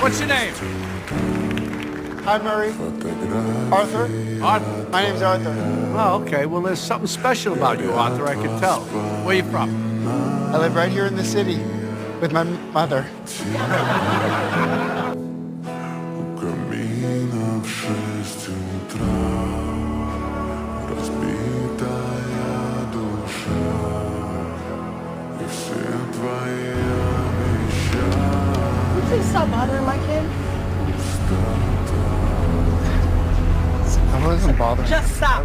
What's your name? Hi, Murray. Arthur? Arthur. My name's Arthur. Oh, okay. Well, there's something special about you, Arthur, I can tell. Where you from? I live right here in the city with my mother. Please stop bothering my kid. I wasn't bothering. Just stop.